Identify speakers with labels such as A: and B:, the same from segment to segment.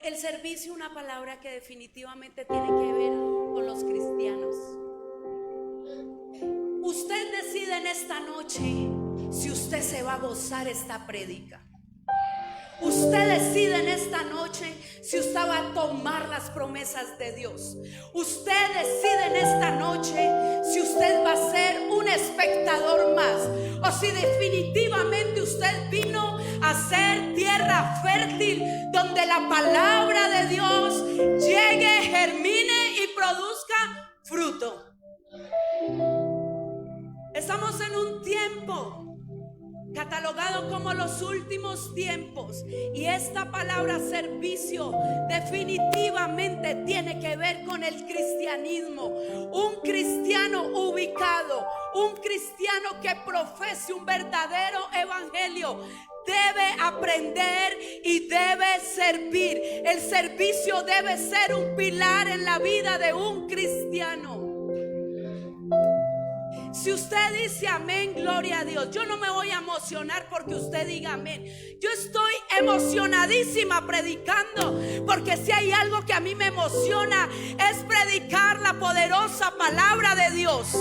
A: El servicio, una palabra que definitivamente tiene que ver con los cristianos. Usted decide en esta noche si usted se va a gozar esta prédica. Usted decide en esta noche si usted va a tomar las promesas de Dios. Usted decide en esta noche si usted va a ser un espectador más o si definitivamente usted vino a ser tierra fértil donde la palabra de Dios llegue, germine y produzca fruto. Estamos en un tiempo catalogado como los últimos tiempos, y esta palabra servicio definitivamente tiene que ver con el cristianismo. Un cristiano ubicado, un cristiano que profese un verdadero evangelio debe aprender y debe servir. El servicio debe ser un pilar en la vida de un cristiano. Si usted dice amén, gloria a Dios. Yo no me voy a emocionar porque usted diga amén. Yo estoy emocionadísima predicando, porque si hay algo que a mí me emociona es predicar la poderosa palabra de Dios.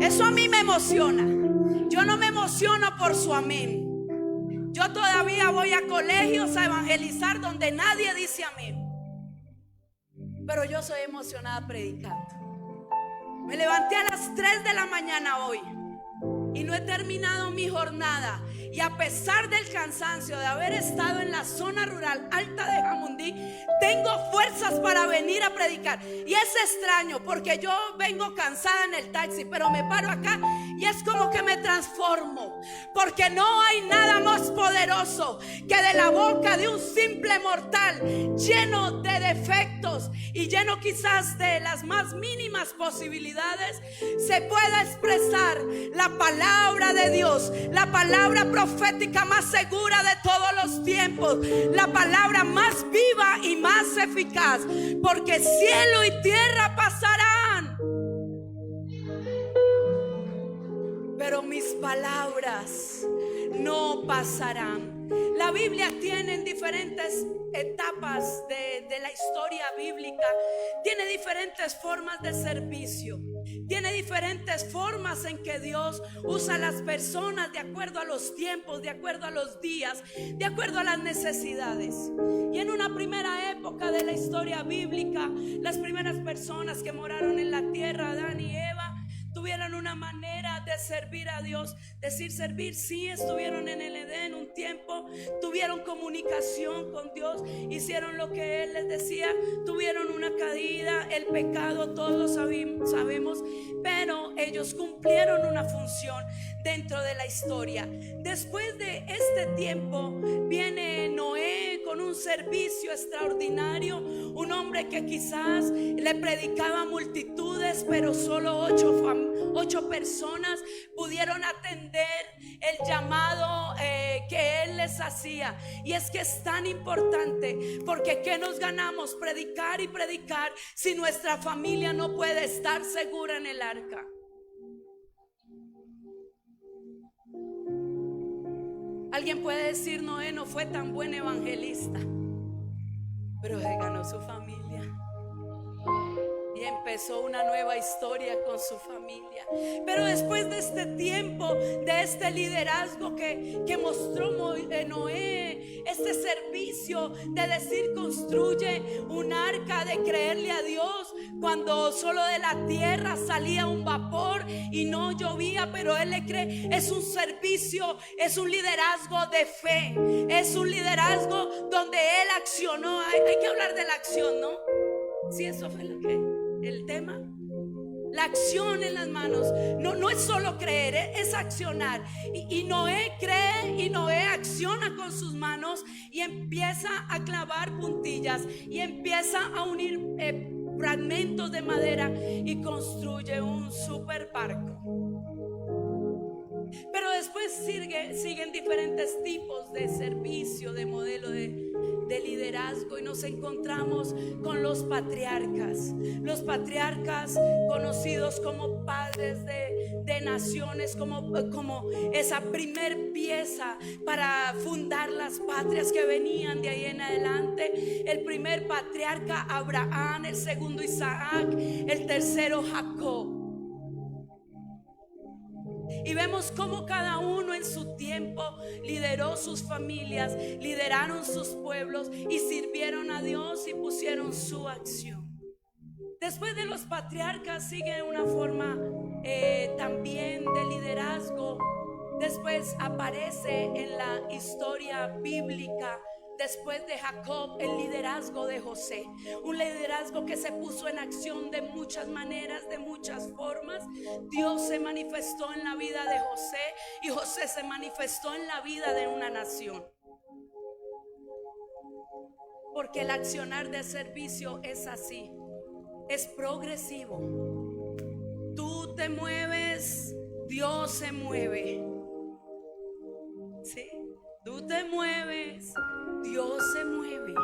A: Eso a mí me emociona. Yo no me emociono por su amén. Yo todavía voy a colegios a evangelizar donde nadie dice amén, pero yo soy emocionada predicando. Me levanté a las 3 de la mañana hoy y no he terminado mi jornada, y a pesar del cansancio de haber estado en la zona rural alta de Jamundí, tengo fuerzas para venir a predicar. Y es extraño porque yo vengo cansada en el taxi, pero me paro acá y es como que me transformo, porque no hay nada más poderoso que de la boca de un simple mortal lleno de defectos y lleno quizás de las más mínimas posibilidades se pueda expresar la palabra de Dios, la palabra profética más segura de todos los tiempos, la palabra más viva y más eficaz, porque cielo y tierra pasarán, pero mis palabras no pasarán. La Biblia tiene en diferentes etapas de la historia bíblica, tiene diferentes formas de servicio, tiene diferentes formas en que Dios usa a las personas de acuerdo a los tiempos, de acuerdo a los días, de acuerdo a las necesidades. Y en una primera época de la historia bíblica, las primeras personas que moraron en la tierra, Adán y Eva, tuvieron una manera de servir a Dios. Decir servir, sí, estuvieron en el Edén un tiempo, tuvieron comunicación con Dios, hicieron lo que Él les decía, tuvieron una caída, el pecado, todos lo sabemos, pero ellos cumplieron una función dentro de la historia. Después de este tiempo viene Noé con un servicio extraordinario, un hombre que quizás le predicaba a multitudes, pero solo 8 personas pudieron atender el llamado que Él les hacía. Y es que es tan importante, porque ¿qué nos ganamos? Predicar y predicar si nuestra familia no puede estar segura en el arca. Alguien puede decir: Noé no fue tan buen evangelista, pero se ganó su familia y empezó una nueva historia con su familia. Pero después de este tiempo, de este liderazgo que mostró Noé, este servicio de decir construye un arca, de creerle a Dios cuando solo de la tierra salía un vapor y no llovía, pero Él le cree. Es un servicio, es un liderazgo de fe, es un liderazgo donde Él accionó. Hay que hablar de la acción, ¿no? Si eso fue lo que el tema, la acción en las manos. No es solo creer, es accionar. Y Noé cree y Noé acciona con sus manos y empieza a clavar puntillas y empieza a unir fragmentos de madera y construye un super barco. Pero después siguen diferentes tipos de servicio, de modelo de liderazgo, y nos encontramos con los patriarcas. Los patriarcas, conocidos como padres de naciones, como esa primer pieza para fundar las patrias que venían de ahí en adelante. El primer patriarca Abraham, el segundo Isaac, el tercero Jacob. Y vemos cómo cada uno en su tiempo lideró sus familias, lideraron sus pueblos y sirvieron a Dios y pusieron su acción. Después de los patriarcas sigue una forma también de liderazgo. Después aparece en la historia bíblica, después de Jacob, el liderazgo de José. Un liderazgo que se puso en acción de muchas maneras, de muchas formas. Dios se manifestó en la vida de José y José se manifestó en la vida de una nación. Porque el accionar de servicio es así, es progresivo. Tú te mueves, Dios se mueve. ¿Sí? Tú te mueves, Dios se mueve.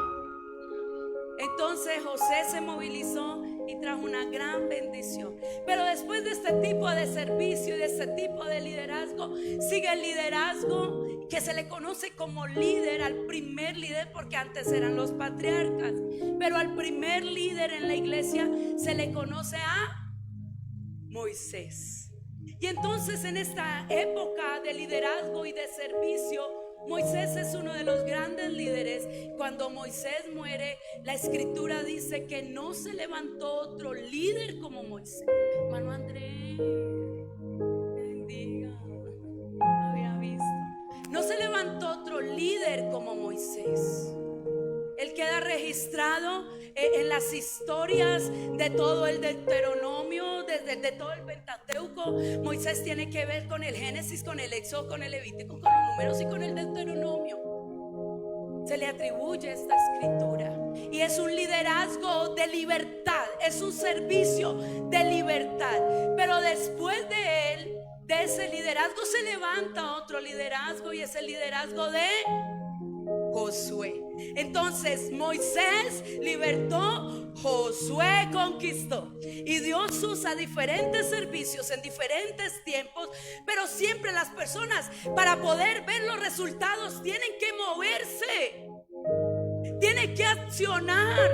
A: Entonces José se movilizó y trajo una gran bendición. Pero después de este tipo de servicio y de este tipo de liderazgo, sigue el liderazgo que se le conoce como líder, al primer líder, porque antes eran los patriarcas. Pero al primer líder en la iglesia se le conoce a Moisés. Y entonces en esta época de liderazgo y de servicio, Moisés es uno de los grandes líderes. Cuando Moisés muere, la escritura dice que no se levantó otro líder como Moisés. Hermano Andrés, bendiga, no había visto. No se levantó otro líder como Moisés. Él queda registrado en las historias de todo el Deuteronomio, de todo el Pentateuco. Moisés tiene que ver con el Génesis, con el Éxodo, con el Levítico, con los Números y con el Deuteronomio. Se le atribuye esta escritura. Y es un liderazgo de libertad, es un servicio de libertad. Pero después de él, de ese liderazgo, se levanta otro liderazgo, y es el liderazgo de Josué. Entonces Moisés libertó, Josué conquistó. Y Dios usa diferentes servicios en diferentes tiempos, pero siempre las personas, para poder ver los resultados, tienen que moverse, tienen que accionar,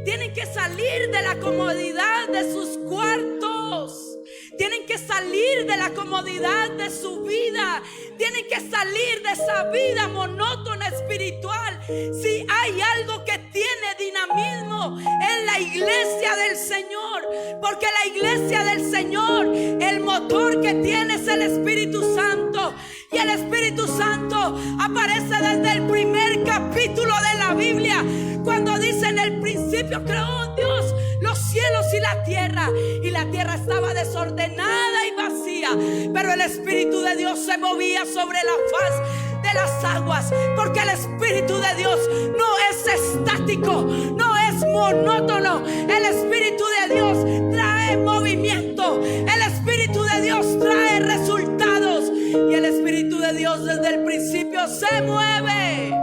A: tienen que salir de la comodidad de sus cuartos. Tienen que salir de la comodidad de su vida. Tienen que salir de esa vida monótona espiritual. Si hay algo que tiene dinamismo, es la iglesia del Señor. Porque la iglesia del Señor, el motor que tiene es el Espíritu Santo. Y el Espíritu Santo aparece desde el primer capítulo de la Biblia, cuando dice: en el principio creó Dios los cielos y la tierra estaba desordenada y vacía, pero el Espíritu de Dios se movía sobre la faz de las aguas. Porque el Espíritu de Dios no es estático, no es monótono. El Espíritu de Dios trae movimiento, el Espíritu de Dios trae resultados, y el Espíritu de Dios desde el principio se mueve.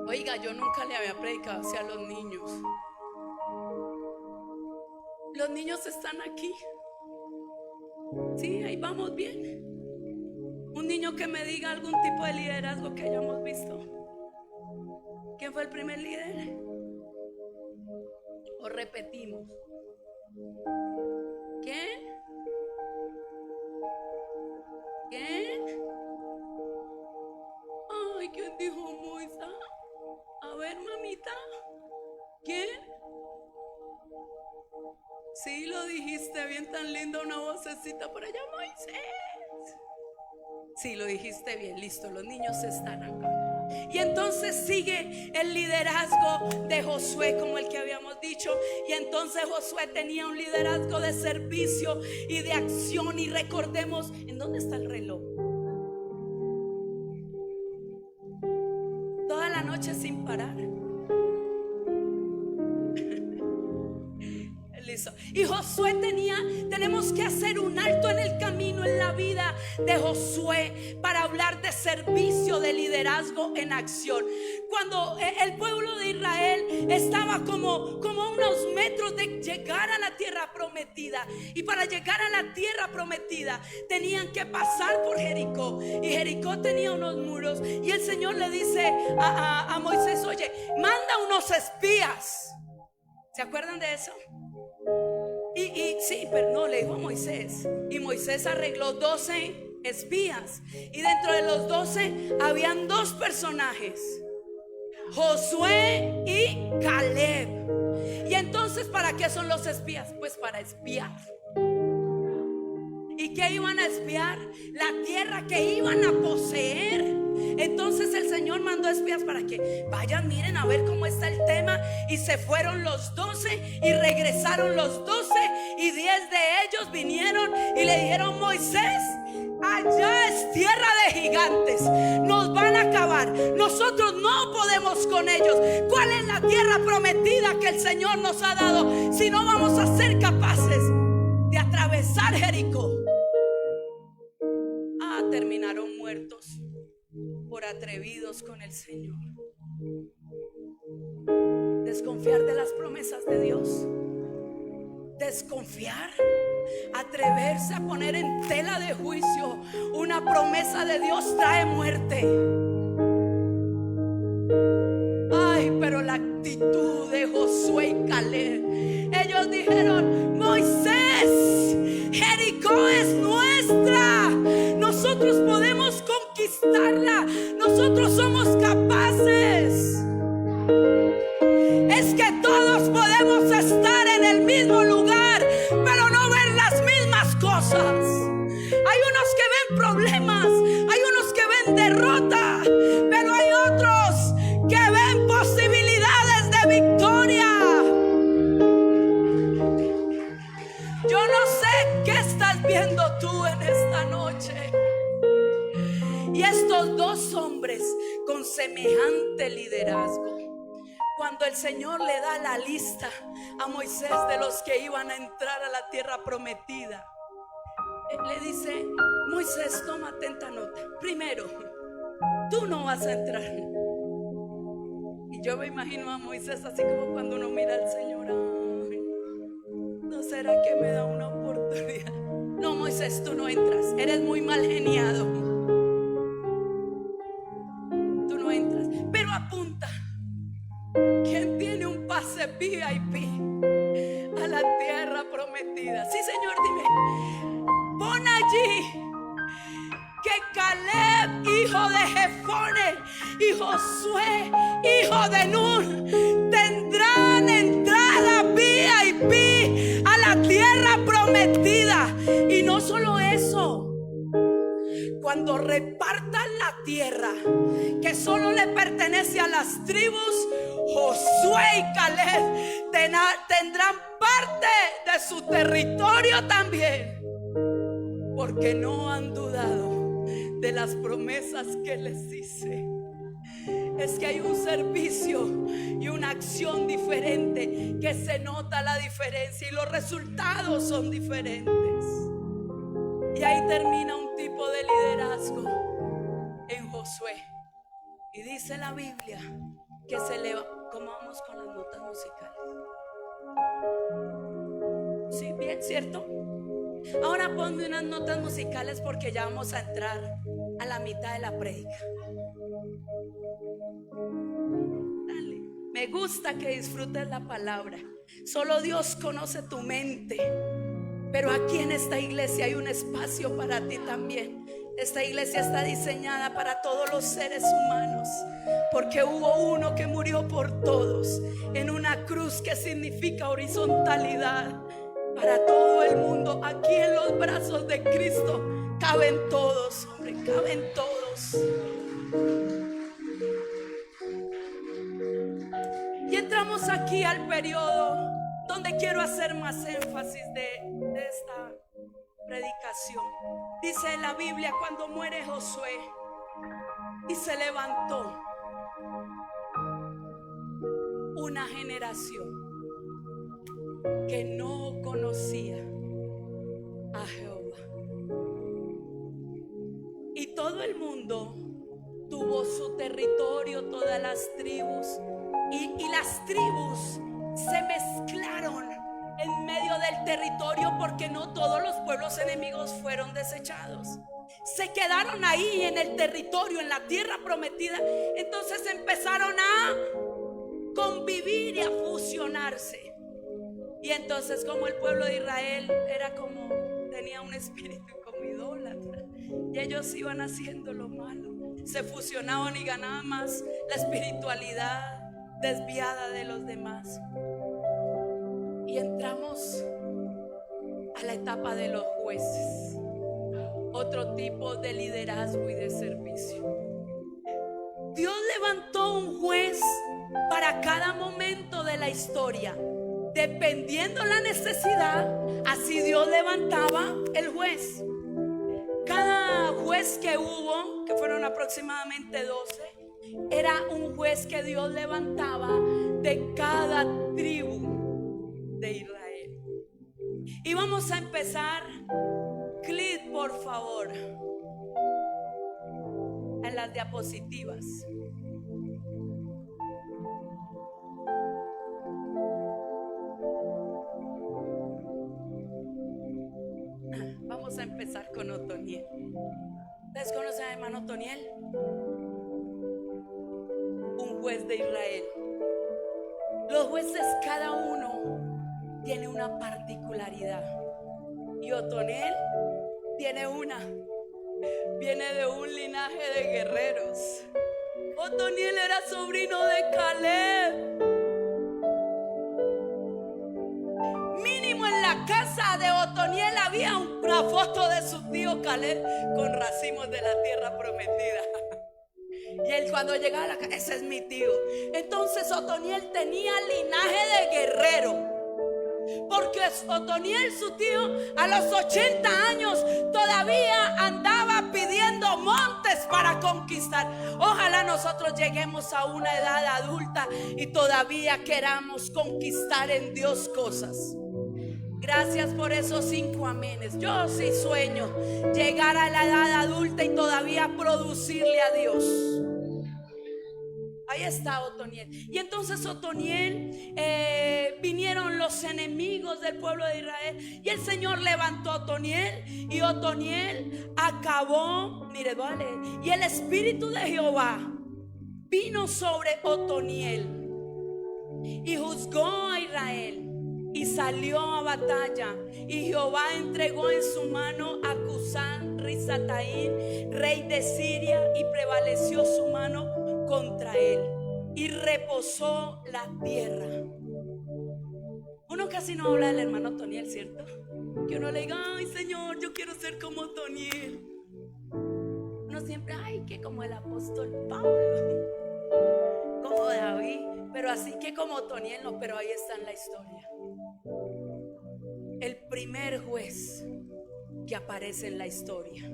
A: Oiga, yo nunca le había predicado hacia los niños. Los niños están aquí. Sí, ahí vamos bien. Un niño que me diga algún tipo de liderazgo que hayamos visto. ¿Quién fue el primer líder? ¿O repetimos? ¿Quién? ¿Quién? Ay, ¿quién dijo Moisés? A ver, mamita, ¿quién? Sí, lo dijiste bien, tan linda, una vocecita por allá, Moisés. Sí, lo dijiste bien, listo, los niños están acá. Y entonces sigue el liderazgo de Josué, como el que habíamos dicho. Y entonces Josué tenía un liderazgo de servicio y de acción. Y recordemos, ¿en dónde está el reloj? Toda la noche sin parar. Y Josué tenemos que hacer un alto en el camino, en la vida de Josué, para hablar de servicio, de liderazgo en acción. Cuando el pueblo de Israel estaba como unos metros de llegar a la tierra prometida, y para llegar a la tierra prometida tenían que pasar por Jericó, y Jericó tenía unos muros, y el Señor le dice a Moisés: oye, manda unos espías. ¿Se acuerdan de eso? Y sí, pero no, le dijo a Moisés. Y Moisés arregló 12 espías. Y dentro de los 12 habían dos personajes: Josué y Caleb. Y entonces, ¿para qué son los espías? Pues para espiar. ¿Y qué iban a espiar? La tierra que iban a poseer. Entonces el Señor mandó espías para que vayan, miren a ver cómo está el tema. Y se fueron los 12 y regresaron los 12, y 10 de ellos vinieron y le dijeron: Moisés, allá es tierra de gigantes, nos van a acabar, nosotros no podemos con ellos. ¿Cuál es la tierra prometida que el Señor nos ha dado si no vamos a ser capaces de atravesar Jericó? Terminaron muertos por atrevidos con el Señor. Desconfiar de las promesas de Dios, desconfiar, atreverse a poner en tela de juicio una promesa de Dios trae muerte. Ay, pero la actitud de Josué y Caleb, ellos dijeron: Moisés, Jericó es nuestra, nosotros podemos conquistarla, nosotros somos capaces. Es que todos podemos estar en el mismo lugar, pero no ver las mismas cosas. Hay unos que ven problemas, hay unos que ven derrota, pero hay otros que ven posibilidades de victoria. Yo no sé qué estás viendo tú en esta noche. Y estos dos hombres con semejante liderazgo, cuando el Señor le da la lista a Moisés de los que iban a entrar a la tierra prometida, le dice: Moisés, toma atenta nota. Primero, tú no vas a entrar. Y yo me imagino a Moisés así como cuando uno mira al Señor: ay, ¿no será que me da una oportunidad? No, Moisés, tú no entras, eres muy mal geniado, tú no entras. Pero apunta: ¿quién tiene un pase VIP a la tierra prometida? Sí, Señor, dime. Pon allí que Caleb, hijo de Jefone, y Josué, hijo de Nun, tendrán entrada VIP a la tierra prometida. Y no solo eso, cuando repartan la tierra que solo le pertenece a las tribus, Josué y Caleb tendrán parte de su territorio también, porque no han dudado de las promesas que les hice. Es que hay un servicio y una acción diferente, que se nota la diferencia y los resultados son diferentes. Y ahí termina un tipo de liderazgo en Josué. Y dice la Biblia que se eleva. ¿Cómo vamos con las notas musicales? Sí, bien, ¿cierto? Ahora ponme unas notas musicales porque ya vamos a entrar a la mitad de la prédica. Dale. Me gusta que disfrutes la palabra. Solo Dios conoce tu mente, pero aquí en esta iglesia hay un espacio para ti también. Esta iglesia está diseñada para todos los seres humanos, porque hubo uno que murió por todos en una cruz que significa horizontalidad para todo el mundo. Aquí en los brazos de Cristo caben todos, hombre, caben todos. Y entramos aquí al periodo donde quiero hacer más énfasis de esta predicación. Dice la Biblia: cuando muere Josué y se levantó una generación que no conocía a Jehová. Y todo el mundo tuvo su territorio, todas las tribus, y las tribus se mezclaron en medio del territorio, porque no todos los pueblos enemigos fueron desechados. Se quedaron ahí en el territorio, en la tierra prometida. Entonces empezaron a convivir y a fusionarse. Y entonces, como el pueblo de Israel era como, tenía un espíritu como idólatra, y ellos iban haciendo lo malo, se fusionaban y ganaban más la espiritualidad desviada de los demás. Y entramos a la etapa de los jueces, otro tipo de liderazgo y de servicio. Dios levantó un juez para cada momento de la historia. Dependiendo la necesidad, así Dios levantaba el juez. Cada juez que hubo, que fueron aproximadamente 12, era un juez que Dios levantaba de cada tribu de Israel. Y vamos a empezar. Clic, por favor, en las diapositivas. Vamos a empezar con Otoniel. ¿Ustedes conocen al hermano Otoniel? Un juez de Israel. Los jueces, cada uno tiene una particularidad. Y Otoniel tiene una. Viene de un linaje de guerreros. Otoniel era sobrino de Caleb. Mínimo en la casa de Otoniel había una foto de su tío Caleb con racimos de la tierra prometida. Y él, cuando llegaba a la casa, ese es mi tío. Entonces Otoniel tenía linaje de guerrero. Porque Otoniel, su tío, a los 80 años todavía andaba pidiendo montes para conquistar. Ojalá nosotros lleguemos a una edad adulta y todavía queramos conquistar en Dios cosas. Gracias por esos 5 amenes. Yo sí sueño llegar a la edad adulta y todavía producirle a Dios. Ahí está Otoniel. Y entonces Otoniel, vinieron los enemigos del pueblo de Israel, y el Señor levantó a Otoniel, y Otoniel acabó. Mire, vale. Y el Espíritu de Jehová vino sobre Otoniel y juzgó a Israel y salió a batalla. Y Jehová entregó en su mano a Cusán Risataín, rey de Siria, y prevaleció su mano contra él, y reposó la tierra. Uno casi no habla del hermano Otoniel, ¿cierto? Que uno le diga, ay Señor, yo quiero ser como Otoniel. Uno siempre, ay, que como el apóstol Pablo, como David, pero así que como Otoniel no. Pero ahí está en la historia. El primer juez que aparece en la historia.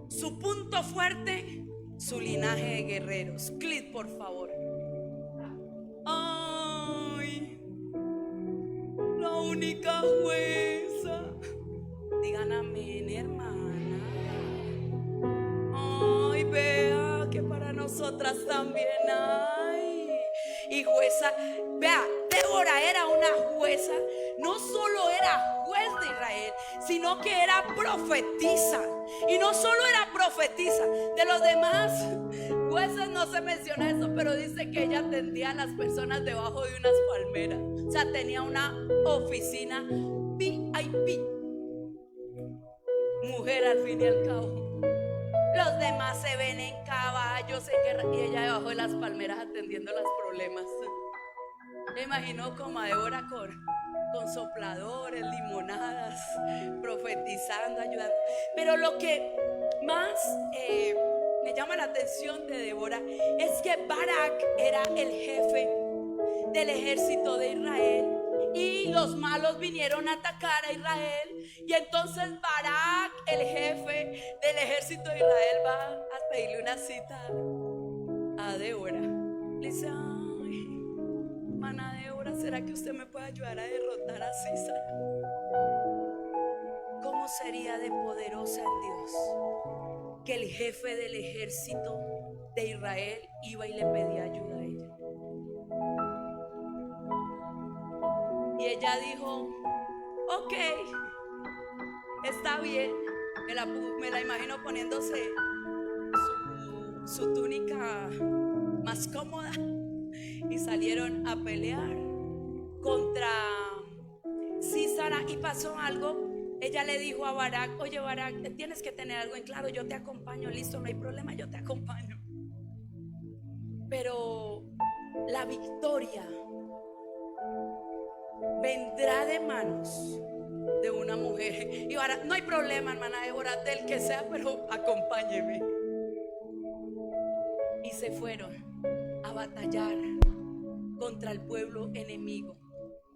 A: Su punto fuerte, su linaje de guerreros. Clic, por favor. Ay, la única jueza. Digan amén, hermana. Ay, vea que para nosotras también hay. Y jueza, vea, Débora era una jueza. No solo era juez de Israel, sino que era profetisa. Y no solo era profetisa. De los demás jueces no se menciona eso, pero dice que ella atendía a las personas debajo de unas palmeras. O sea, tenía una oficina VIP. Mujer, al fin y al cabo. Los demás se ven en caballos, en guerra, y ella debajo de las palmeras atendiendo los problemas. Me imagino como a Débora con sopladores, limonadas, profetizando, ayudando. Pero lo que más me llama la atención de Débora es que Barak era el jefe del ejército de Israel, y los malos vinieron a atacar a Israel. Y entonces Barak, el jefe del ejército de Israel, va a pedirle una cita a Débora. Le dice, ay, hermana Débora, pastora, ¿será que usted me puede ayudar a derrotar a Císara? ¿Cómo sería de poderosa en Dios que el jefe del ejército de Israel iba y le pedía ayuda a ella? Y ella dijo: ok, está bien. Me la imagino poniéndose su túnica más cómoda y salieron a pelear contra Císara. Y pasó algo. Ella le dijo a Barak: oye Barak, tienes que tener algo en claro, yo te acompaño, listo, no hay problema, yo te acompaño. Pero la victoria vendrá de manos de una mujer. Y Barak: no hay problema, hermana Débora, del que sea, pero acompáñeme. Y se fueron a batallar contra el pueblo enemigo.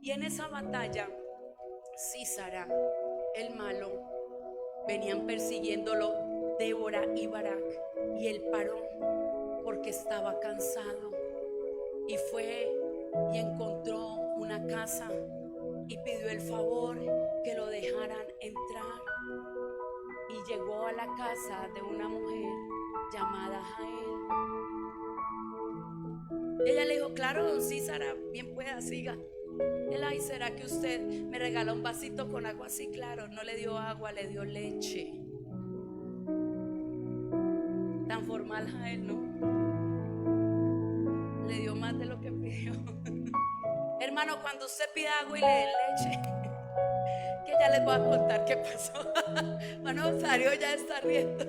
A: Y en esa batalla, Císara, el malo, venían persiguiéndolo Débora y Barak, y él paró porque estaba cansado y fue y encontró una casa y pidió el favor que lo dejaran entrar, y llegó a la casa de una mujer llamada Jael. Ella le dijo: claro, don Císara, bien pueda, siga. Él: ay, ¿será que usted me regala un vasito con agua? Sí, claro. No le dio agua, le dio leche. Tan formal Jael, ¿no? Le dio más de lo que pidió. Hermano, cuando usted pide agua y le dé leche, que ya les voy a contar qué pasó. Bueno, salió, ya está riendo.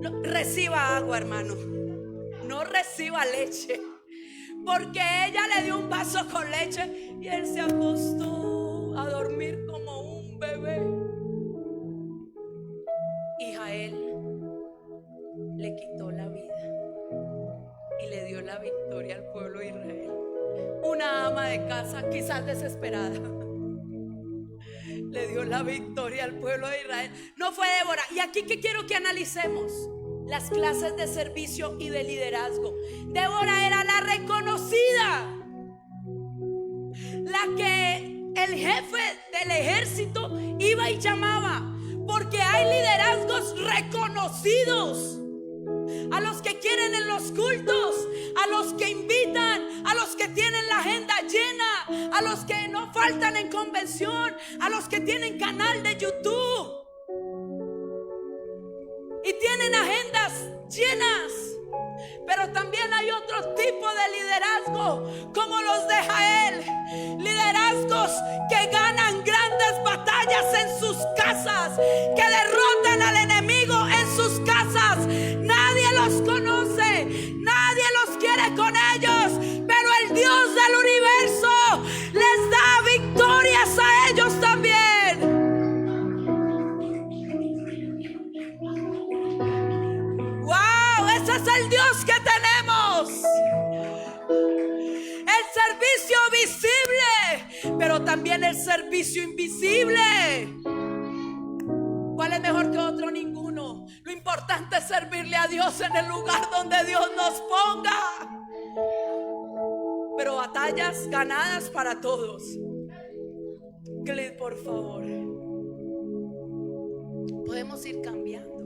A: No, reciba agua, hermano, no reciba leche, porque ella le dio un vaso con leche y él se acostó a dormir como un bebé. Y Jael le quitó la vida y le dio la victoria al pueblo de Israel. Una ama de casa, quizás desesperada, le dio la victoria al pueblo de Israel. No fue Débora. Y aquí que quiero que analicemos las clases de servicio y de liderazgo. Débora era la reconocida, la que el jefe del ejército iba y llamaba, porque hay liderazgos reconocidos. A los que quieren en los cultos, a los que invitan, a los que tienen la agenda llena, a los que no faltan en convención, a los que tienen canal de YouTube y tienen agendas llenas. Pero también hay otro tipo de liderazgo, como los de Jael, liderazgos que ganan grandes batallas en sus casas, que derrotan al enemigo en sus casas. Nadie los conoce, nadie los quiere con ellos, pero el Dios del universo les da victorias a ellos también. ¡Wow! Ese es el Dios que tenemos. El servicio visible, pero también el servicio invisible. ¿Cuál es mejor que otro? Ninguno. Lo importante es servirle a Dios en el lugar donde Dios nos ponga. Pero batallas ganadas para todos. Clic, por favor. Podemos ir cambiando.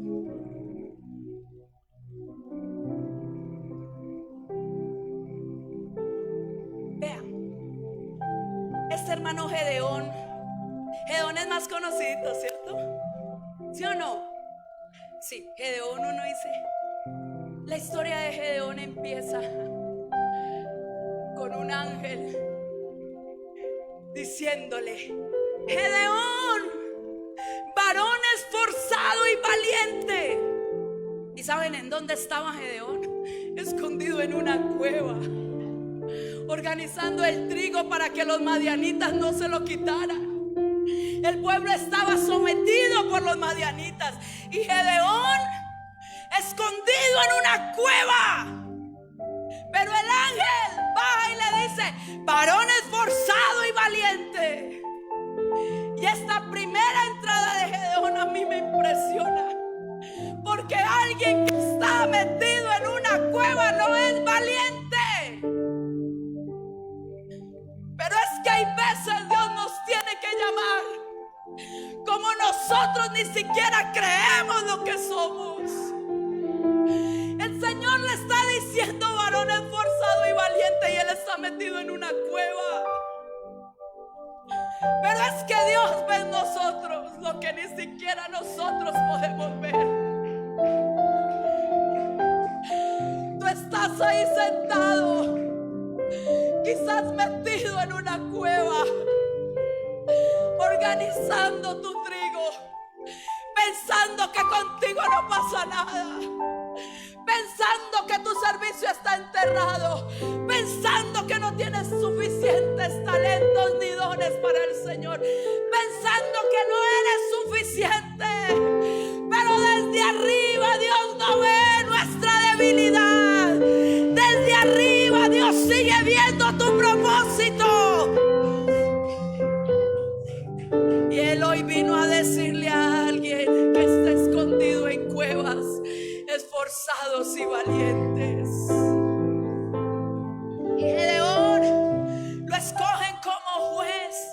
A: Vean, este hermano Gedeón es más conocido, ¿cierto? ¿Sí o no? Sí, Gedeón, uno dice. La historia de Gedeón empieza con un ángel diciéndole: Gedeón, varón esforzado y valiente. ¿Y saben en dónde estaba Gedeón? Escondido en una cueva, organizando el trigo para que los madianitas no se lo quitaran. El pueblo estaba sometido por los madianitas y Gedeón escondido en una cueva. Pero el ángel baja y le dice: varón esforzado y valiente. Y esta primera entrada de Gedeón a mí me impresiona, porque alguien que está metido en una cueva no es valiente. ni siquiera creemos lo que somos. El Señor le está diciendo: varón esforzado y valiente, y él está metido en una cueva. Pero es que Dios ve en nosotros lo que ni siquiera nosotros podemos ver. Tú estás ahí sentado, quizás metido en una cueva, organizando tu trigo, pensando que contigo no pasa nada, pensando que tu servicio está enterrado, pensando que no tienes suficientes talentos ni dones para el Señor, pensando que no eres suficiente. Pero desde arriba Dios no ve nuestra debilidad. Desde arriba Dios sigue viendo tu propósito. Y Él hoy vino a decirle a alguien que está escondido en cuevas: esforzados y valientes. Y Gedeón lo escogen como juez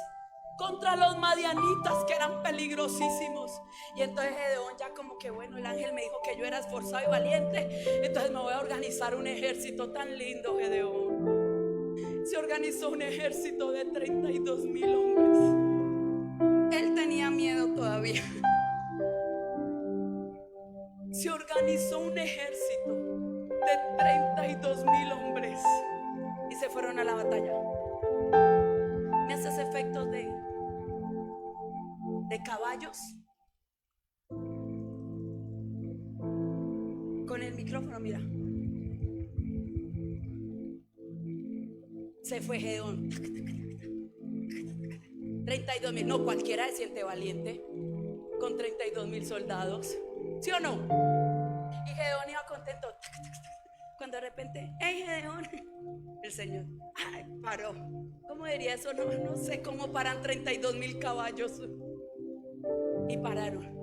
A: contra los madianitas, que eran peligrosísimos. Y entonces Gedeón ya como que, bueno, el ángel me dijo que yo era esforzado y valiente, entonces me voy a organizar un ejército. Tan lindo Gedeón. Se organizó un ejército de 32,000 hombres. Él tenía miedo todavía. Se organizó un ejército de 32,000 hombres y se fueron a la batalla. ¿Me haces efectos de caballos? Con el micrófono, mira. Se fue Gedeón. 32,000. No cualquiera se siente valiente con 32,000 soldados, ¿sí o no? Y Gedeón iba contento. Cuando de repente, hey Gedeón, el Señor paró. ¿Cómo diría eso? No sé cómo paran 32,000 caballos. Y pararon.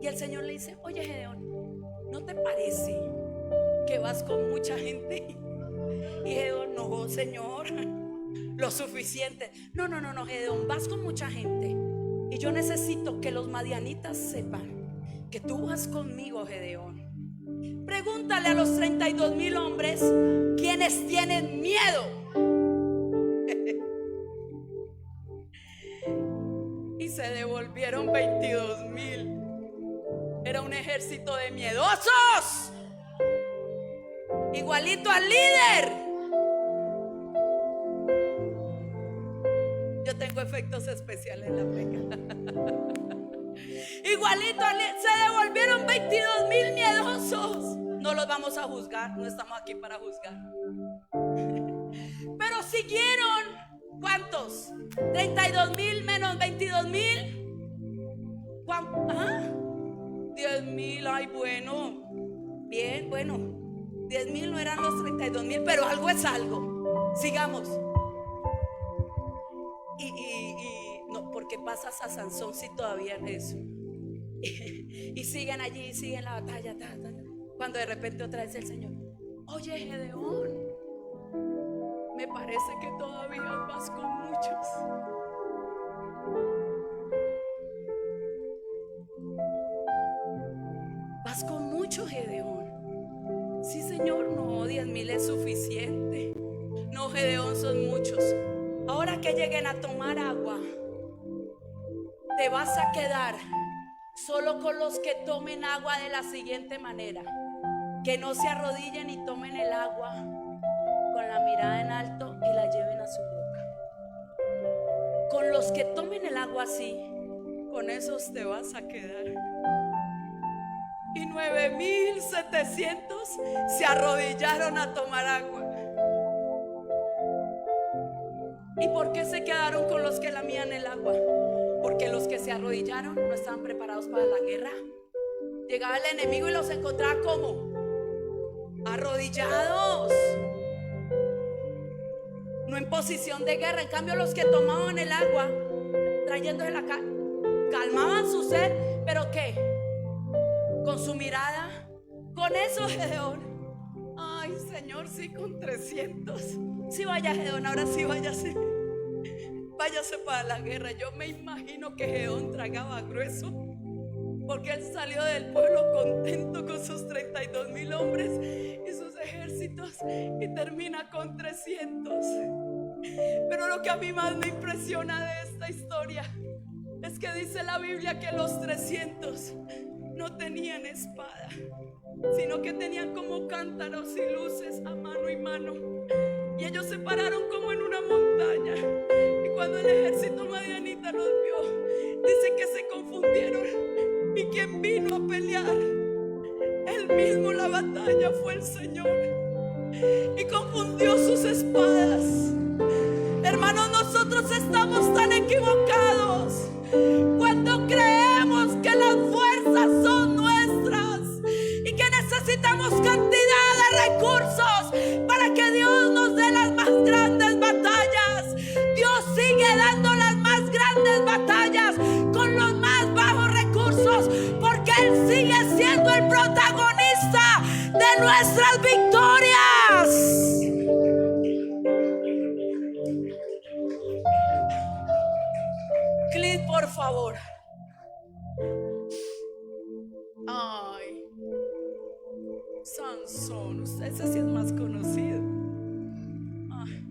A: Y el Señor le dice: oye Gedeón, ¿no te parece que vas con mucha gente? Y Gedeón: no, Señor, lo suficiente. No, Gedeón, vas con mucha gente, y yo necesito que los madianitas sepan que tú vas conmigo, Gedeón. Pregúntale a los 32,000 hombres quienes tienen miedo. Y se devolvieron 22,000. Era un ejército de miedosos, igualito al líder. Yo tengo efectos especiales en la preca. Igualito al líder. Se devolvieron 22,000 miedosos. No los vamos a juzgar, no estamos aquí para juzgar. Pero siguieron. ¿Cuántos? 32,000 menos 22,000. ¿Cuántos? 10,000. Ay, bueno. Bien, bueno. 10,000 no eran los 32,000, pero algo es algo. Sigamos. Y no, porque pasas a Sansón si todavía es eso. Y siguen allí, siguen la batalla. Cuando de repente otra vez el Señor: oye Gedeón, me parece que todavía vas con muchos. Vas con muchos, Gedeón. Sí, Señor. No, 10,000 es suficiente. No, Gedeón, son muchos. Ahora que lleguen a tomar agua, te vas a quedar solo con los que tomen agua de la siguiente manera: que no se arrodillen y tomen el agua con la mirada en alto y la lleven a su boca. Con los que tomen el agua así, con esos te vas a quedar. Y 9,700 se arrodillaron a tomar agua. ¿Y por qué se quedaron con los que lamían el agua? Porque los que se arrodillaron no estaban preparados para la guerra. Llegaba el enemigo y los encontraba como arrodillados, no en posición de guerra. En cambio, los que tomaban el agua, trayéndose la calmaban su sed, pero ¿qué? Con su mirada. Con eso Gedeón: ay, Señor, sí, con 300. Sí, vaya Gedeón, ahora sí váyase para la guerra. Yo me imagino que Gedeón tragaba grueso. porque él salió del pueblo contento con sus 32,000 hombres y sus ejércitos, y termina con 300. Pero lo que a mí más me impresiona de esta historia es que dice la Biblia que los 300 no tenían espada, sino que tenían como cántaros y luces a mano y mano. Y ellos se pararon como en una montaña. Y cuando el ejército madianita los vio, dice que se confundieron. Y quien vino a pelear, él mismo la batalla, fue el Señor. Y confundió sus espadas. Hermanos, nosotros estamos tan equivocados cuando creemos que las fuerzas son nuestras y que necesitamos cantidad de recursos para que Dios nos dé las más grandes batallas. Dios sigue dando las más grandes batallas con los más bajos recursos, porque Él sigue siendo el protagonista de nuestras victorias. Clic, por favor. Ay, Sansón, ese sí es más conocido. Ay.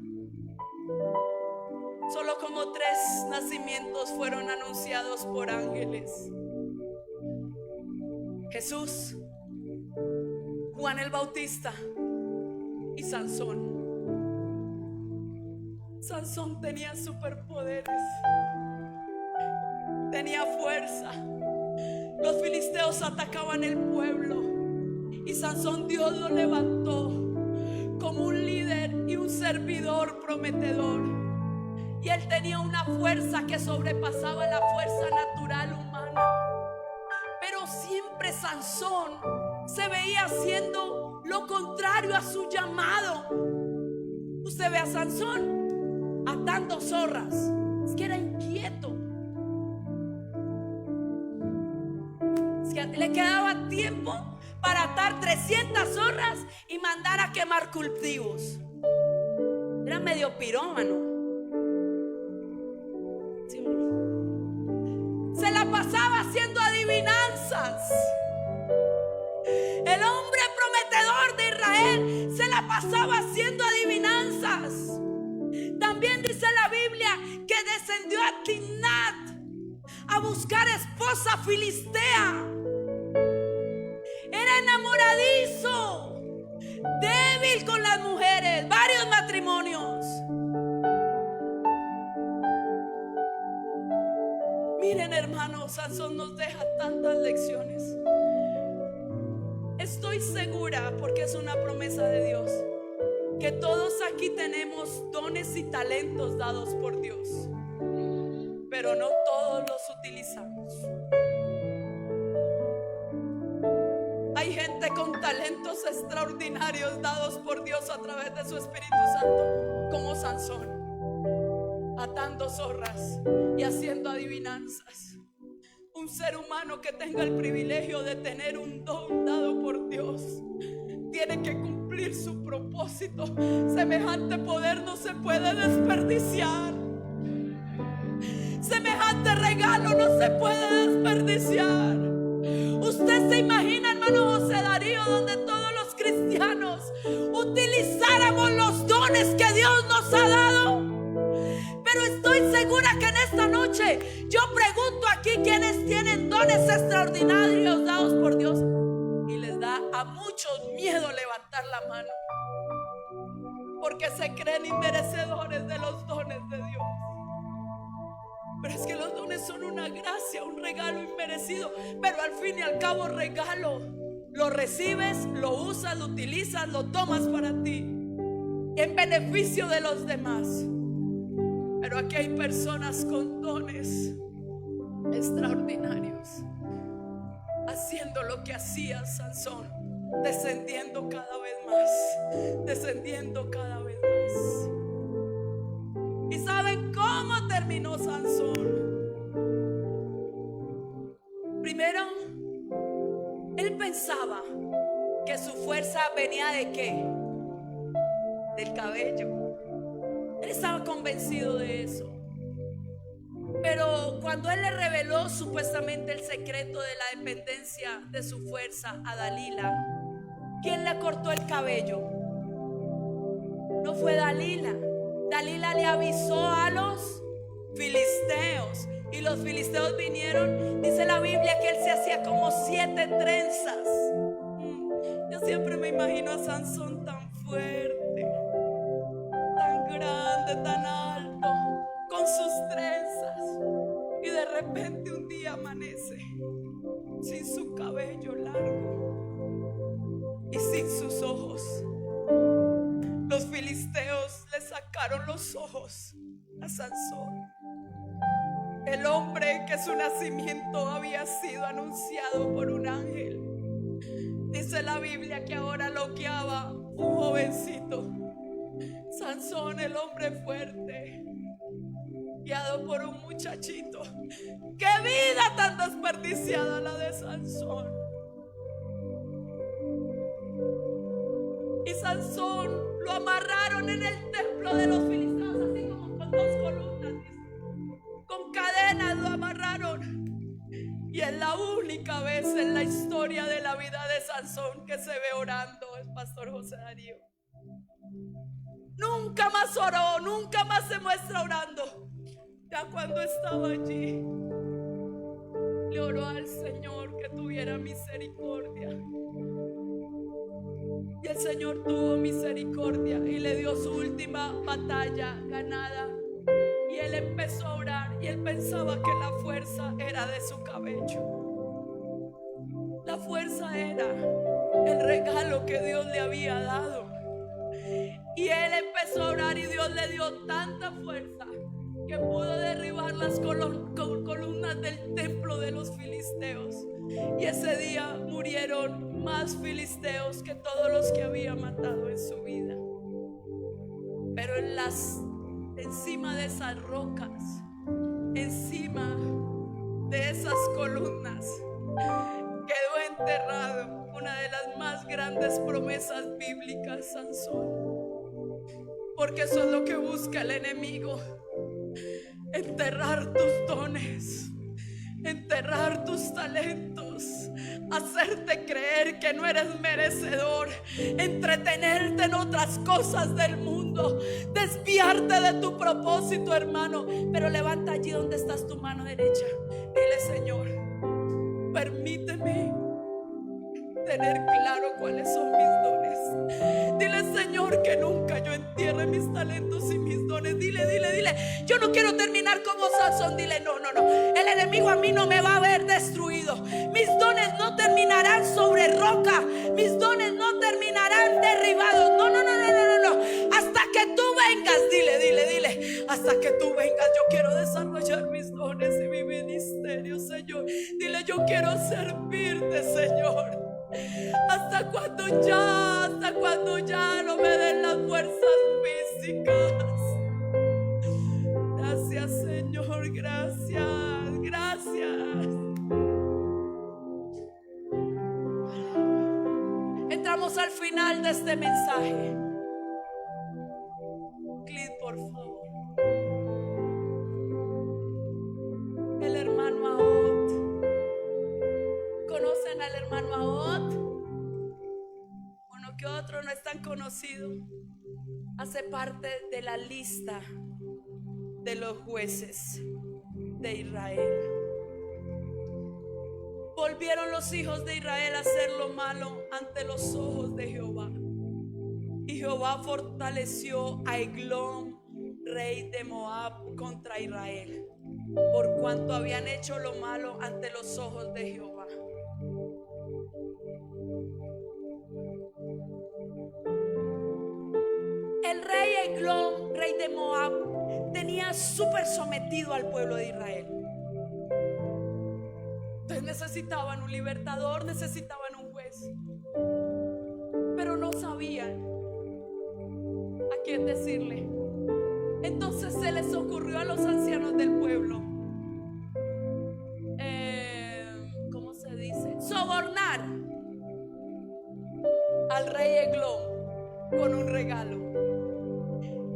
A: Solo como 3 nacimientos fueron anunciados por ángeles: Jesús, Juan el Bautista y Sansón. Sansón tenía superpoderes, tenía fuerza. Los filisteos atacaban el pueblo y Sansón, Dios lo levantó como un líder y un servidor prometedor. Y él tenía una fuerza que sobrepasaba la fuerza natural humana. Pero siempre Sansón se veía haciendo lo contrario a su llamado. Usted ve a Sansón atando zorras. Es que era inquieto. Es que le quedaba tiempo para atar 300 zorras y mandar a quemar cultivos. Era medio pirómano. Se la pasaba haciendo adivinanzas. El hombre prometedor de Israel se la pasaba haciendo adivinanzas. También dice la Biblia que descendió a Timnat a buscar esposa filistea. Era enamoradizo, débil con las mujeres, varios matrimonios. Miren, hermanos, Sansón nos deja tantas lecciones. Estoy segura, porque es una promesa de Dios, que todos aquí tenemos dones y talentos dados por Dios, pero no todos los utilizamos. Hay gente con talentos extraordinarios dados por Dios a través de su Espíritu Santo, como Sansón, atando zorras y haciendo adivinanzas. Un ser humano que tenga el privilegio de tener un don dado por Dios tiene que cumplir su propósito. Semejante poder no se puede desperdiciar. Semejante regalo no se puede desperdiciar. Usted se imagina, hermano José Darío, donde todos los cristianos utilizáramos los dones que Dios nos ha dado. Pero estoy segura que en esta noche yo pregunto aquí quienes tienen dones extraordinarios dados por Dios, y les da a muchos miedo levantar la mano, porque se creen inmerecedores de los dones de Dios. Pero es que los dones son una gracia, un regalo inmerecido, pero al fin y al cabo regalo. Lo recibes, lo usas, lo utilizas, lo tomas para ti, en beneficio de los demás. Pero aquí hay personas con dones extraordinarios, haciendo lo que hacía Sansón, descendiendo cada vez más, descendiendo cada vez más. ¿Y saben cómo terminó Sansón? Primero, él pensaba que su fuerza venía ¿de qué? Del cabello. Él estaba convencido de eso. Pero cuando él le reveló supuestamente el secreto de la dependencia de su fuerza a Dalila, ¿quién le cortó el cabello? No fue Dalila. Dalila le avisó a los filisteos, y los filisteos vinieron. Dice la Biblia que él se hacía como 7 trenzas. Yo siempre me imagino a Sansón tan fuerte, tan grande, tan alto, con sus trenzas, y de repente un día amanece sin su cabello largo y sin sus ojos. Los filisteos le sacaron los ojos a Sansón, el hombre que su nacimiento había sido anunciado por un ángel. Dice la Biblia que ahora lo guiaba un jovencito, Sansón, el hombre fuerte, guiado por un muchachito. ¡Qué vida tan desperdiciada la de Sansón! Y Sansón lo amarraron en el templo de los filisteos, así como con 2 columnas, con cadenas lo amarraron. Y es la única vez en la historia de la vida de Sansón que se ve orando el pastor José Darío. Nunca más oró, nunca más se muestra orando. Ya cuando estaba allí, le oró al Señor que tuviera misericordia. Y el Señor tuvo misericordia y le dio su última batalla ganada. Y él empezó a orar, y él pensaba que la fuerza era de su cabello. La fuerza era el regalo que Dios le había dado. Y él empezó a orar, y Dios le dio tanta fuerza que pudo derribar las columnas del templo de los filisteos. Y ese día murieron más filisteos que todos los que había matado en su vida. Pero encima de esas rocas, encima de esas columnas, quedó enterrado una de las más grandes promesas bíblicas, Sansón. Porque eso es lo que busca el enemigo: enterrar tus dones, enterrar tus talentos, hacerte creer que no eres merecedor, entretenerte en otras cosas del mundo, desviarte de tu propósito, hermano. Pero levanta allí donde estás tu mano derecha. Dile: Señor, permíteme tener claro cuáles son mis dones. Dile: Señor, que nunca yo entierre mis talentos y mis dones. Dile: yo no quiero terminar como Sansón. Dile: no, el enemigo a mí no me va a ver destruido. Mis dones no terminarán sobre roca, mis dones no terminarán derribados. No, hasta que tú vengas. Dile: hasta que tú vengas, yo quiero desarrollar mis dones y mi ministerio, Señor. Dile: yo quiero servirte, Señor. Hasta cuando ya no me den las fuerzas físicas. Gracias, Señor, gracias. Entramos al final de este mensaje. Clic, por favor. El hermano Ahot. ¿Conocen al hermano Ahot? Uno que otro, no es tan conocido. Hace parte de la lista de los jueces de Israel. Volvieron los hijos de Israel a hacer lo malo ante los ojos de Jehová. Y Jehová fortaleció a Eglón, rey de Moab, contra Israel, por cuanto habían hecho lo malo ante los ojos de Jehová. El rey Eglón, rey de Moab, tenía súper sometido al pueblo de Israel. Entonces necesitaban un libertador, necesitaban un juez, pero no sabían a quién decirle. Entonces se les ocurrió a los ancianos del pueblo, ¿cómo se dice? Sobornar al rey Eglón con un regalo.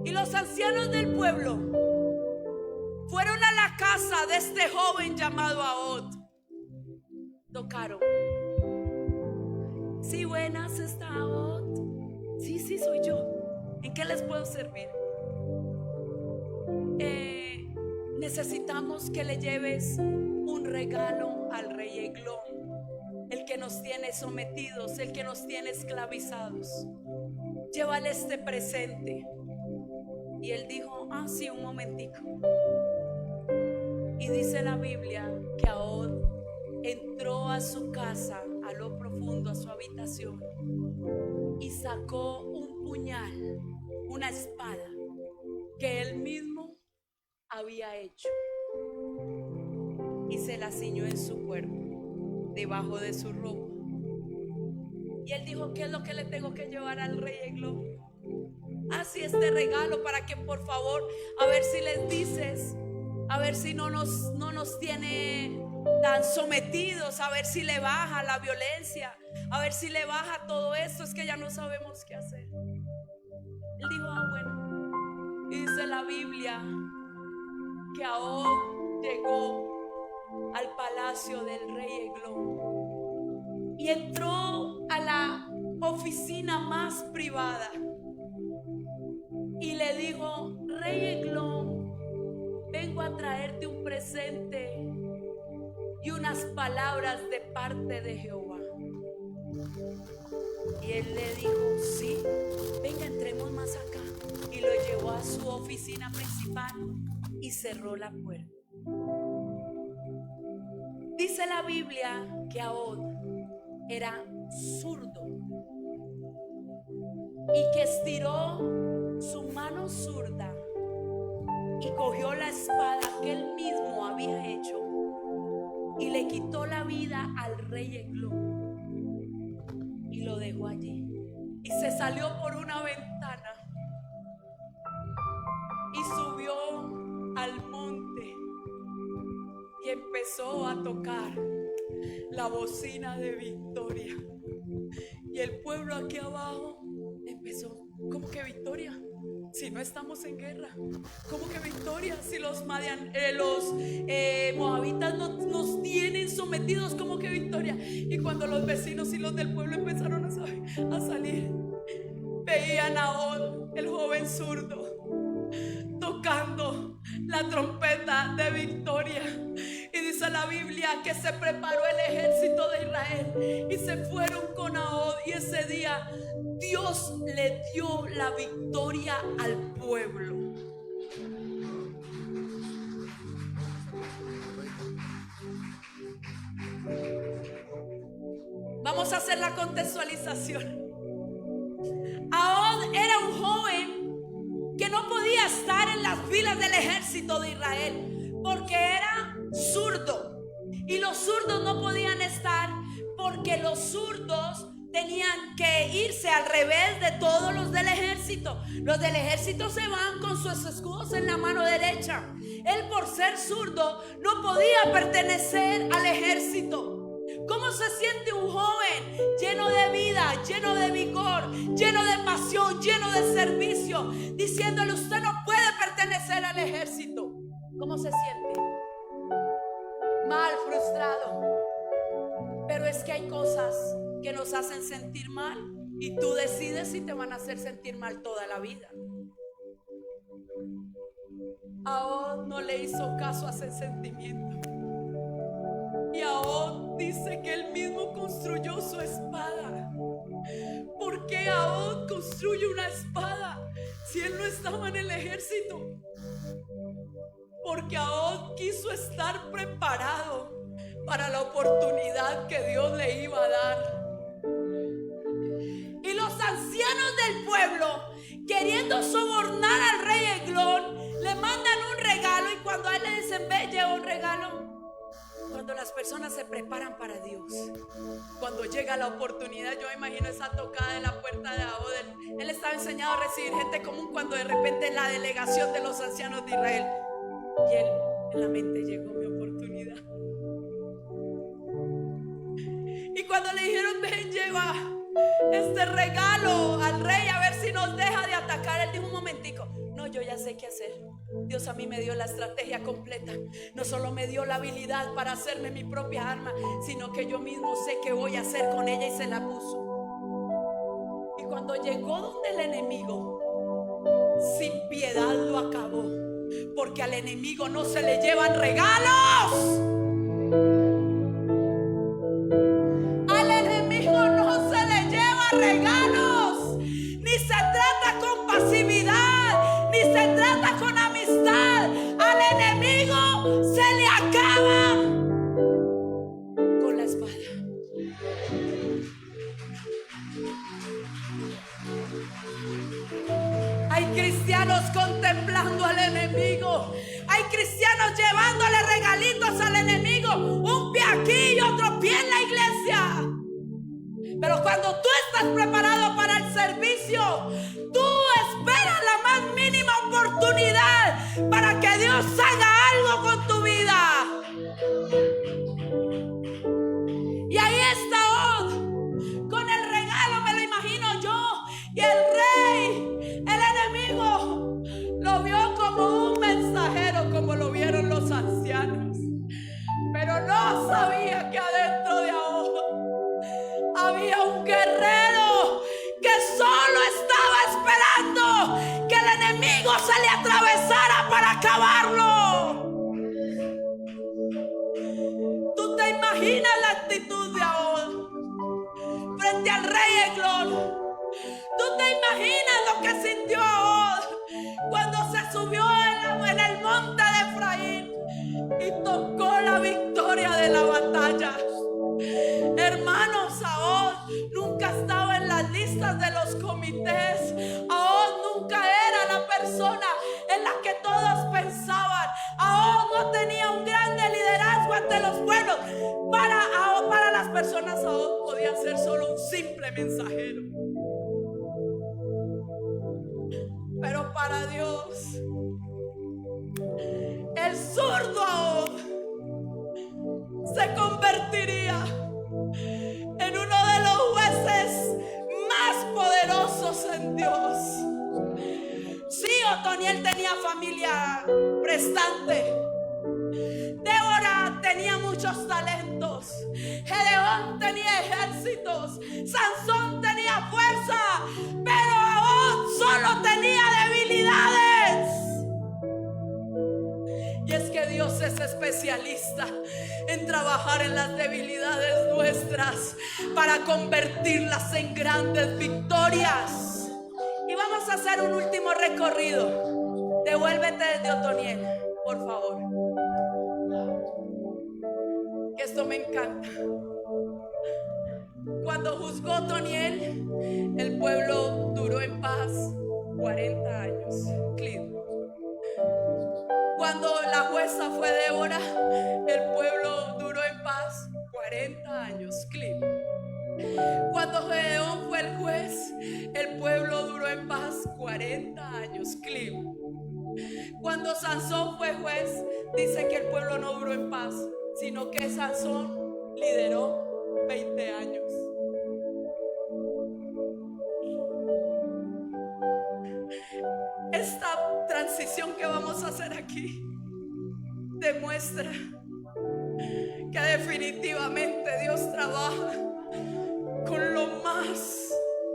A: Y los ancianos del pueblo fueron a la la casa de este joven llamado Ahod. Tocaron. Sí, buenas, ¿está Ahod? Sí, soy yo. ¿En qué les puedo servir? Necesitamos que le lleves un regalo al rey Eglón, el que nos tiene sometidos, el que nos tiene esclavizados. Llévale este presente. Y él dijo: sí, un momentico. Y dice la Biblia que Ahod entró a su casa, a lo profundo, a su habitación, y sacó un puñal, una espada que él mismo había hecho, y se la ciñó en su cuerpo, debajo de su ropa. Y él dijo: ¿qué es lo que le tengo que llevar al rey Eglón? Sí, este regalo, para que por favor, a ver si les dices, a ver si no nos tiene tan sometidos, a ver si le baja la violencia, a ver si le baja todo esto, es que ya no sabemos qué hacer. Él dijo: bueno. Y dice la Biblia que Ahod llegó al palacio del rey Eglón y entró a la oficina más privada y le dijo: rey Eglón, vengo a traerte un presente y unas palabras de parte de Jehová. Y él le dijo: sí, venga, entremos más acá. Y lo llevó a su oficina principal y cerró la puerta. Dice la Biblia que Ahod era zurdo y que estiró su mano zurda y cogió la espada que él mismo había hecho y le quitó la vida al rey Eglón y lo dejó allí, y se salió por una ventana y subió al monte y empezó a tocar la bocina de victoria. Y el pueblo aquí abajo empezó: ¿cómo que victoria? Si no estamos en guerra. ¿Cómo que victoria? Si los moabitas nos tienen sometidos. ¿Cómo que victoria? Y cuando los vecinos y los del pueblo empezaron a salir, veían a Ahod, el joven zurdo, tocando la trompeta de victoria. Y dice la Biblia que se preparó el ejército de Israel y se fueron con Ahod, y ese día Dios le dio la victoria al pueblo. Vamos a hacer la contextualización. Ahod era un joven que no podía estar en las filas del ejército de Israel porque era zurdo, y los zurdos no podían estar porque los zurdos tenían que irse al revés de todos los del ejército. Los del ejército se van con sus escudos en la mano derecha. Él, por ser zurdo, no podía pertenecer al ejército. ¿Cómo se siente un joven lleno de vida, lleno de vigor, lleno de pasión, lleno de servicio, diciéndole: usted no puede pertenecer al ejército? ¿Cómo se siente? Mal, frustrado. Pero es que hay cosas que nos hacen sentir mal, y tú decides si te van a hacer sentir mal toda la vida. Ahod no le hizo caso a ese sentimiento, y Ahod dice que él mismo construyó su espada. ¿Por qué Ahod construye una espada si él no estaba en el ejército? Porque Ahod quiso estar preparado para la oportunidad que Dios le iba a dar. Y los ancianos del pueblo, queriendo sobornar al rey Eglón, le mandan un regalo, y cuando a él le dicen: ve, lleva un regalo. Cuando las personas se preparan para Dios, cuando llega la oportunidad, yo imagino esa tocada de la puerta de Ahod. Él estaba enseñado a recibir gente común, cuando de repente la delegación de los ancianos de Israel, y él en la mente: llegó mi oportunidad. Y cuando le dijeron: ven, lleva este regalo al rey, a ver si nos deja de atacar, cara, él dijo un momentico, no, yo ya sé qué hacer. Dios a mí me dio la estrategia completa. No solo me dio la habilidad para hacerme mi propia arma, sino que yo mismo sé qué voy a hacer con ella, y se la puso. Y cuando llegó donde el enemigo, sin piedad lo acabó. Porque al enemigo no se le llevan regalos. Al enemigo no se le lleva regalos. Ni se trata con pasividad, ni se trata con amistad. Al enemigo se le acaba con la espada. Hay cristianos contemplando al enemigo. Hay cristianos llevándole regalitos al enemigo. Un pie aquí y otro pie en la iglesia. Pero cuando tú estás preparado para el servicio, tú esperas la más mínima oportunidad para que Dios haga algo con tu vida. Y ahí está Od, con el regalo, me lo imagino yo. Y el rey, el enemigo, lo vio como un mensajero, como lo vieron los ancianos. Pero no sabía que adentro de Od había un guerrero que solo estaba esperando que el enemigo se le atravesara para acabarlo. ¿Tú te imaginas la actitud de Od frente al rey Eglón? ¿Tú te imaginas lo que sintió Od cuando se subió en el monte de Efraín y tocó la victoria de la batalla? Hermanos, Od nunca estaba en las listas de los comités. Od nunca era la persona en la que todos pensaban. Od no tenía un grande liderazgo ante los pueblos. Para las personas, Od podía ser solo un simple mensajero. Pero para Dios, el zurdo Od se convertiría en uno de los jueces más poderosos en Dios. Sí, Otoniel tenía familia prestante. Débora tenía muchos talentos. Gedeón tenía ejércitos. Sansón tenía fuerza. Pero Od solo tenía debilidades. Y es que Dios es especialista en trabajar en las debilidades nuestras para convertirlas en grandes victorias. Y vamos a hacer un último recorrido. Devuélvete desde Otoniel, por favor. Que esto me encanta. Cuando juzgó Otoniel, el pueblo duró en paz 40 años. Cuando la jueza fue Débora, el pueblo duró en paz 40 años. Cuando Gedeón fue el juez, el pueblo duró en paz 40 años. Cuando Sansón fue juez, dice que el pueblo no duró en paz, sino que Sansón lideró 20 años. Esta transición que vamos a hacer aquí demuestra que definitivamente Dios trabaja con lo más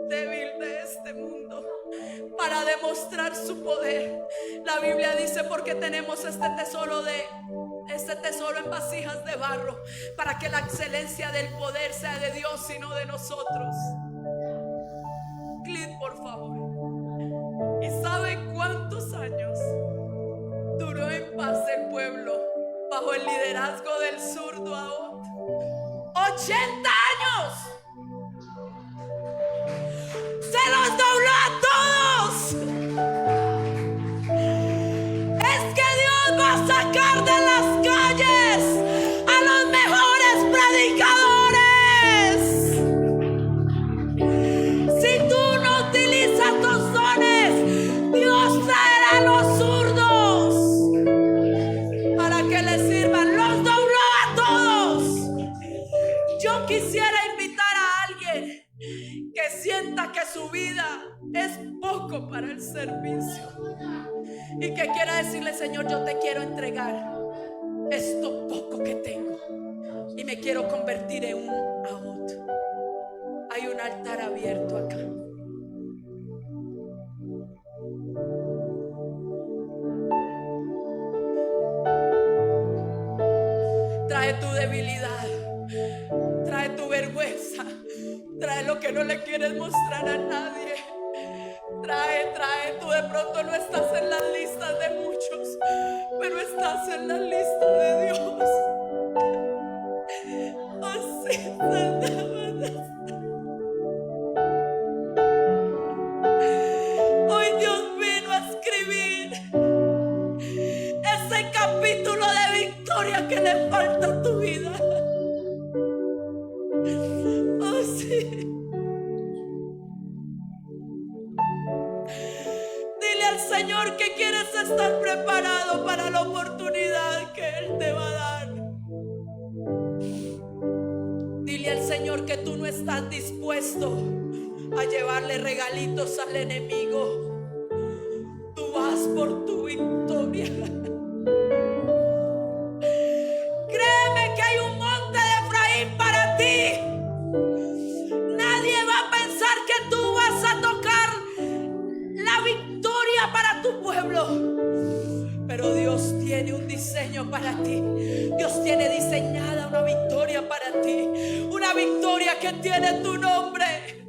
A: débil de este mundo para demostrar su poder. La Biblia dice: porque tenemos este tesoro en vasijas de barro, para que la excelencia del poder sea de Dios y no de nosotros. Por favor. ¿Y sabe cuántos años duró en paz el pueblo bajo el liderazgo del zurdo Od? 80 años. Se los dobló a todos. Es que Dios va a sacar de las calles a los mejores predicadores. Si tú no utilizas tus dones, Dios traerá los zurdos para que les sirvan. Los dobló a todos. Yo quisiera pensar que su vida es poco para el servicio y que quiera decirle: Señor, yo te quiero entregar esto poco que tengo y me quiero convertir en un aot. Hay un altar abierto acá. Trae tu debilidad, trae tu vergüenza, trae lo que no le quieres mostrar a nadie. Trae, tú de pronto no estás en las listas de muchos, pero estás en la lista de Dios. Oh, sí, hoy Dios vino a escribir ese capítulo de victoria que le falta a tu vida. Oh, sí. Dile al Señor que quieres estar preparado para la oportunidad que Él te va a dar. Dile al Señor que tú no estás dispuesto a llevarle regalitos al enemigo. Tú vas por tu victoria. Créeme que hay un monte de Efraín para ti. Nadie va a pensar que tú vas a tocar la victoria para tu pueblo. Pero Dios tiene un diseño para ti. Dios tiene diseñada una victoria para ti. Una victoria que tiene tu nombre.